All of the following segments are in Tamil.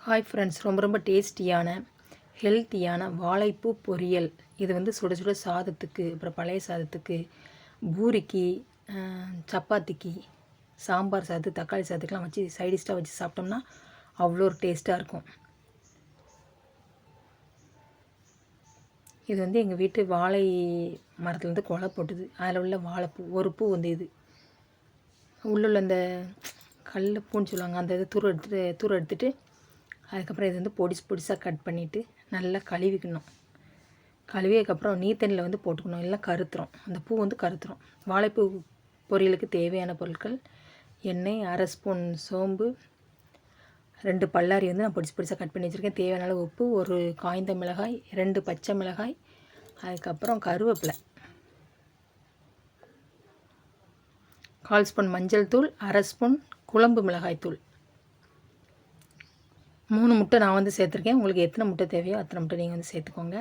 ஹாய் ஃப்ரெண்ட்ஸ், ரொம்ப ரொம்ப டேஸ்டியான ஹெல்த்தியான வாழைப்பூ பொரியல். இது வந்து சுட சுட சாதத்துக்கு, அப்புறம் பழைய சாதத்துக்கு, பூரிக்கு, சப்பாத்திக்கு, சாம்பார் சாதத்து, தக்காளி சாதத்துக்கெலாம் வச்சு சைடிஷ்டாக வச்சு சாப்பிட்டோம்னா அவ்வளோ ஒரு டேஸ்ட்டாக இருக்கும். இது வந்து எங்கள் வீட்டு வாழை மரத்துலேருந்து கொலை போட்டுது. அதில் உள்ள வாழைப்பூ ஒரு பூ வந்து இது உள்ள இந்த பூன்னு சொல்லுவாங்க, அந்த இது தூர எடுத்துட்டு அதுக்கப்புறம் இது வந்து பொடிசாக கட் பண்ணிவிட்டு நல்லா கழுவிக்கணும். கழுவியதுக்கப்புறம் நீத்தண்ணியில் வந்து போட்டுக்கணும், இல்லை கருத்துரும். அந்த பூ வந்து கருத்துரும். வாழைப்பூ பொரியலுக்கு தேவையான பொருட்கள்: எண்ணெய், 1/2 ஸ்பூன் சோம்பு, 2 பல்லாரி வந்து நான் பொடிசாக கட் பண்ணி வச்சுருக்கேன், தேவையான அளவு உப்பு, ஒரு காய்ந்த மிளகாய், 2 பச்சை மிளகாய், அதுக்கப்புறம் கருவேப்பிலை, 1/4 ஸ்பூன் மஞ்சள் தூள், 1/2 ஸ்பூன் குழம்பு மிளகாய் தூள், 3 முட்டை நான் வந்து சேர்த்துருக்கேன். உங்களுக்கு எத்தனை முட்டை தேவையோ அத்தனை முட்டை நீங்கள் வந்து சேர்த்துக்கோங்க.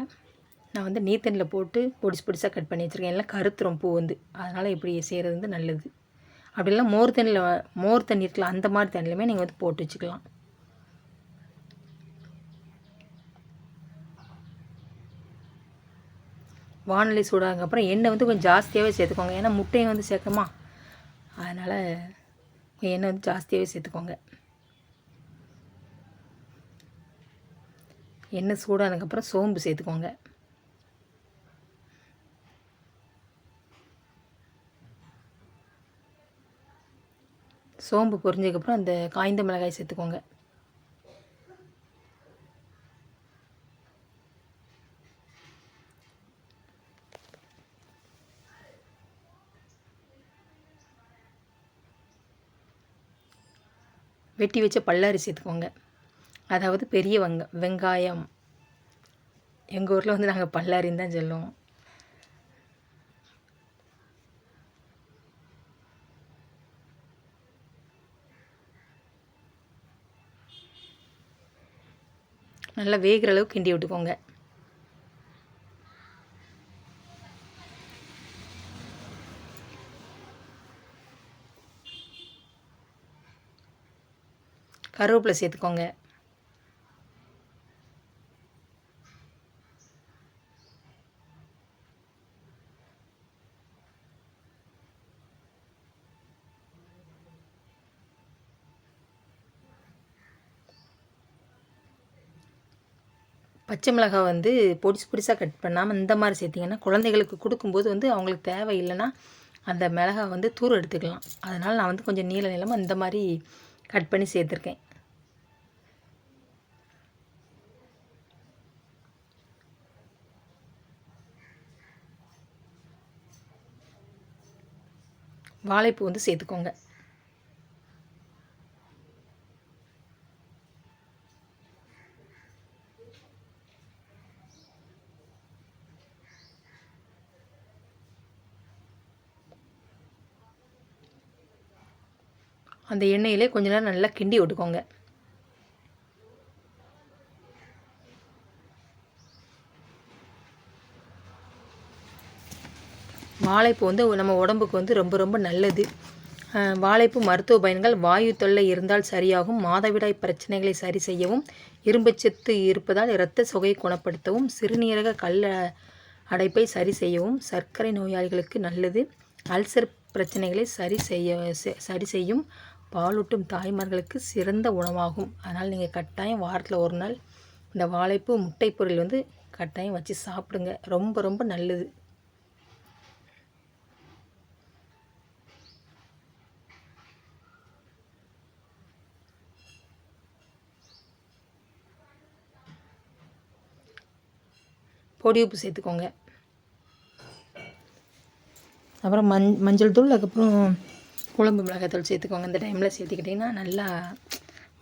நான் வந்து நீத்தண்ணியில் போட்டு பொடிசாக கட் பண்ணி வச்சுருக்கேன். எல்லாம் கருத்துரும் பூ வந்து, அதனால் இப்படி செய்கிறது வந்து நல்லது. அப்படிலாம் மோர் தண்ணி இருக்கலாம், அந்த மாதிரி தண்ணியிலுமே நீங்கள் வந்து போட்டு வச்சுக்கலாம். வானொலி சூடானதுக்கப்புறம் எண்ணெய் வந்து கொஞ்சம் ஜாஸ்தியாகவே சேர்த்துக்கோங்க, ஏன்னா முட்டையை வந்து சேர்க்கமா, அதனால் எண்ணெய் வந்து ஜாஸ்தியாகவே சேர்த்துக்கோங்க. எண்ணெய் சூடானதுக்கப்புறம் சோம்பு சேர்த்துக்கோங்க. சோம்பு பொரிஞ்சதுக்கப்புறம் அந்த காய்ந்த மிளகாய் சேர்த்துக்கோங்க. வெட்டி வச்ச பல்லாரி சேர்த்துக்கோங்க, அதாவது பெரிய வெங்காயம். எங்கள் ஊரில் வந்து நாங்கள் பல்லாரின்னு தான் சொல்லுவோம். நல்லா வேகிற அளவுக்கு கிண்டி விட்டுக்கோங்க. கருவேப்பிலை சேர்த்துக்கோங்க. பச்சை மிளகாய் வந்து பொடிசாக கட் பண்ணாமல் இந்த மாதிரி சேர்த்திங்கன்னா குழந்தைகளுக்கு கொடுக்கும்போது வந்து அவங்களுக்கு தேவை இல்லைன்னா அந்த மிளகாய் வந்து தூர எடுத்துக்கலாம். அதனால் நான் வந்து கொஞ்சம் நீளமாக இந்த மாதிரி கட் பண்ணி சேர்த்துருக்கேன். வாழைப்பூ வந்து சேர்த்துக்கோங்க. அந்த எண்ணெயிலே கொஞ்ச நேரம் நல்லா கிண்டி விட்டுக்கோங்க. வாழைப்பூ வந்து நம்ம உடம்புக்கு வந்து ரொம்ப ரொம்ப நல்லது. வாழைப்பூ மருத்துவ பயன்கள்: வாயு தொல்லை இருந்தால் சரியாகும், மாதவிடாய் பிரச்சனைகளை சரி செய்யவும், இரும்புச்சத்து இருப்பதால் இரத்த சோகையை குணப்படுத்தவும், சிறுநீரக கல் அடைப்பை சரி செய்யவும், சர்க்கரை நோயாளிகளுக்கு நல்லது, அல்சர் பிரச்சனைகளை சரி செய்யும், பாலூட்டும் தாய்மார்களுக்கு சிறந்த உணவாகும். அதனால் நீங்கள் கட்டாயம் வாரத்தில் ஒரு நாள் இந்த வாழைப்பூ முட்டை பொரியல் வந்து கட்டாயம் வச்சு சாப்பிடுங்க, ரொம்ப ரொம்ப நல்லது. பொடி உப்பு சேர்த்துக்கோங்க. அப்புறம் மஞ்சள் தூள், அதுக்கப்புறம் குழம்பு மிளகாய் தூள் சேர்த்துக்கோங்க. இந்த டைமில் சேர்த்துக்கிட்டிங்கன்னா நல்லா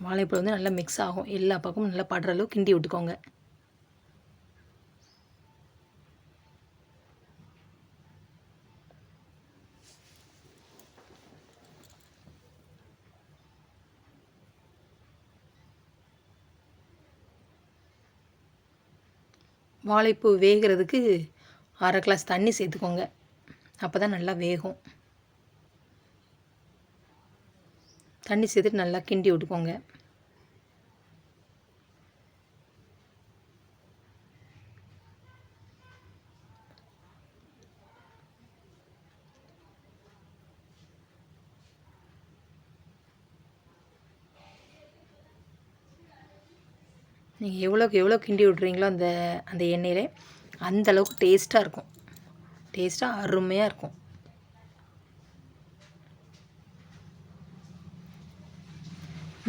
வாழைப்பழம் வந்து நல்லா மிக்ஸ் ஆகும், எல்லா பக்கமும் நல்லா படுற அளவு கிண்டி விட்டுக்கோங்க. வாழைப்பூ வேகிறதுக்கு 1/2 கிளாஸ் தண்ணி சேர்த்துக்கோங்க, அப்போ தான் நல்லா வேகும். தண்ணி சேர்த்துட்டு நல்லா கிண்டி விட்டுக்கோங்க. நீங்கள் எவ்வளோக்கு எவ்வளோ கிண்டி விட்றீங்களோ அந்த அந்த எண்ணெயிலே அந்தளவுக்கு டேஸ்ட்டாக இருக்கும். டேஸ்ட்டாக அருமையாக இருக்கும்.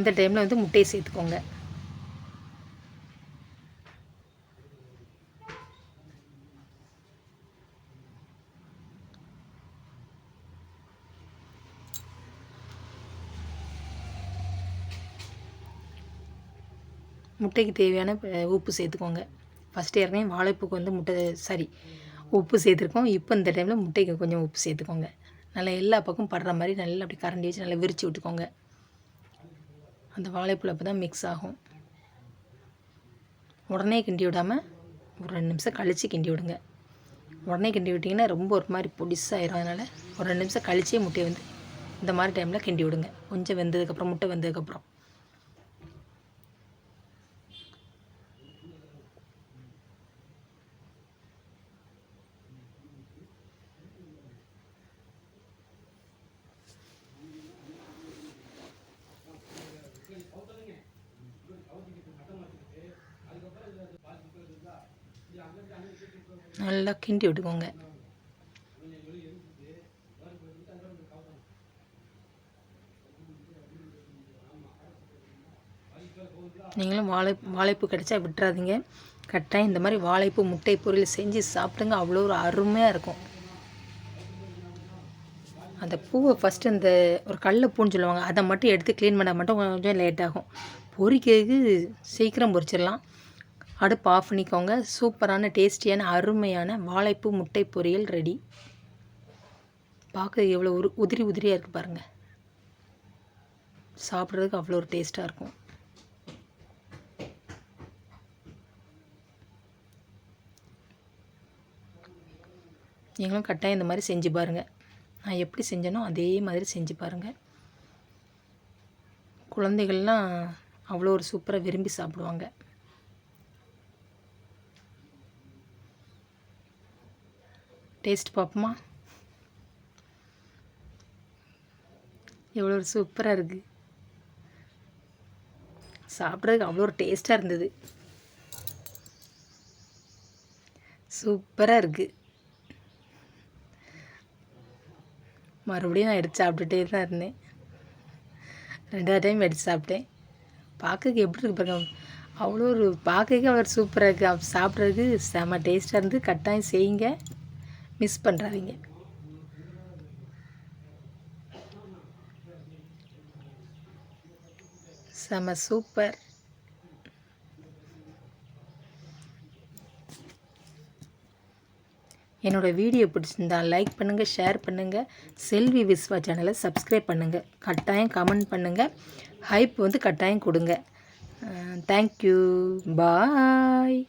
இந்த டைமில் வந்து முட்டையை சேர்த்துக்கோங்க. முட்டைக்கு தேவையான உப்பு சேர்த்துக்கோங்க. ஃபஸ்ட்டு ஏற்கனவே வாழைப்பூக்கு வந்து உப்பு சேர்த்துருக்கோம். இப்போ இந்த டைமில் முட்டைக்கு கொஞ்சம் உப்பு சேர்த்துக்கோங்க. நல்லா எல்லா பக்கம் படுற மாதிரி நல்லா அப்படி கரண்டி வச்சு நல்லா விரித்து விட்டுக்கோங்க. அந்த வாழைப்பூவில் அப்போ தான் மிக்ஸ் ஆகும். உடனே கிண்டி விடாமல் ஒரு 2 நிமிஷம் கழித்து கிண்டி விடுங்க. உடனே கிண்டி விட்டிங்கன்னா ரொம்ப ஒரு மாதிரி பொடிசாயிரும். அதனால் ஒரு 2 நிமிஷம் கழிச்சே முட்டையை வந்து இந்த மாதிரி டைமில் கிண்டி விடுங்க. கொஞ்சம் வெந்ததுக்கப்புறம், முட்டை வெந்ததுக்கப்புறம். நல்லா கிண்டி விட்டுக்கோங்க. நீங்களும் வாழைப்பூ கிடைச்சா விட்டுறாதீங்க. கட்டாயம் இந்த மாதிரி வாழைப்பூ முட்டை பொரியல் செஞ்சு சாப்பிடுங்க. அவ்வளோ ஒரு அருமையாக இருக்கும். அந்த பூவை ஃபஸ்ட்டு அந்த ஒரு கடல பூன்னு சொல்லுவாங்க, அதை மட்டும் எடுத்து க்ளீன் பண்ணால் மட்டும் கொஞ்சம் லேட் ஆகும். பொரிக்கிறதுக்கு சீக்கிரம் பொரிச்சிடலாம். அடுப்பு ஆஃப் பண்ணிக்கோங்க. சூப்பரான டேஸ்டியான அருமையான வாழைப்பூ முட்டை பொரியல் ரெடி. பார்க்க எவ்வளோ உதிரி உதிரியாக இருக்குது பாருங்கள். சாப்பிட்றதுக்கு அவ்வளோ ஒரு டேஸ்ட்டாக இருக்கும். நீங்களும் கட்டாயம் இந்த மாதிரி செஞ்சு பாருங்கள். நான் எப்படி செஞ்சேனோ அதே மாதிரி செஞ்சு பாருங்கள். குழந்தைகள்லாம் அவ்வளோ ஒரு சூப்பராக விரும்பி சாப்பிடுவாங்க. டேஸ்ட் பார்ப்போமா? எவ்வளோ ஒரு சூப்பராக இருக்குது. சாப்பிட்றதுக்கு அவ்வளோ ஒரு டேஸ்ட்டாக இருந்தது. சூப்பராக இருக்குது. மறுபடியும் நான் எடுத்து சாப்பிட்டுட்டே தான் இருந்தேன். 2வது டைம் எடுத்து சாப்பிட்டேன். பார்க்கறதுக்கு எப்படி இருக்குது பாருங்க. அவ்வளோ ஒரு பார்க்கறதுக்கு அவ்வளோ சூப்பராக இருக்குது. சாப்பிட்றதுக்கு செம்ம டேஸ்ட்டாக இருந்து. கட்டாயம் செய்யுங்க, மிஸ் பண்ணுறாதீங்க. செம்ம சூப்பர். என்னோடய வீடியோ பிடிச்சிருந்தா லைக் பண்ணுங்கள், ஷேர் பண்ணுங்கள். செல்வி விஸ்வா சேனலை சப்ஸ்கிரைப் பண்ணுங்கள். கட்டாயம் கமெண்ட் பண்ணுங்கள். ஹைப் வந்து கட்டாயம் கொடுங்க. தேங்க்யூ. பாய்.